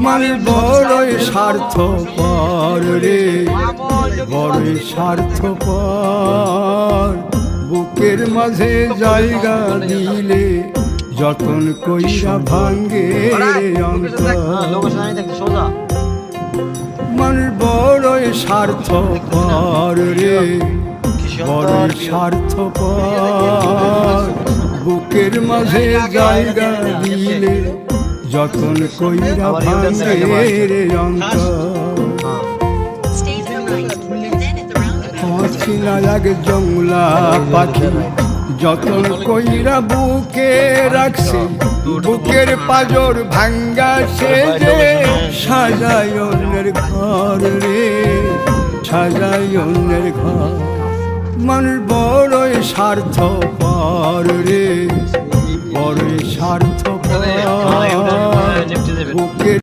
মানে বড়ই স্বার্থপর রে, বড়ই স্বার্থপর। বুকের মাঝে জায়গা দিলে যতন কইরা ভাঙ্গে অন্তর। মানে বড়ই স্বার্থপর রে, বড়ই স্বার্থপর। বুকের মাঝে জায়গা দিলে যতন কইরা ভাঙ্গে রে অন্তর। চিনা লাগে জংলা পাখি যতন কইরা বুকে রাখছে, বুকের পাজর ভাঙ্গা সে যে সাজায় অন্যের ঘর রে, সাজায় অন্যের ঘর। মানুষ বড়ই স্বার্থপর রে, বড়ই স্বার্থপর। বুকের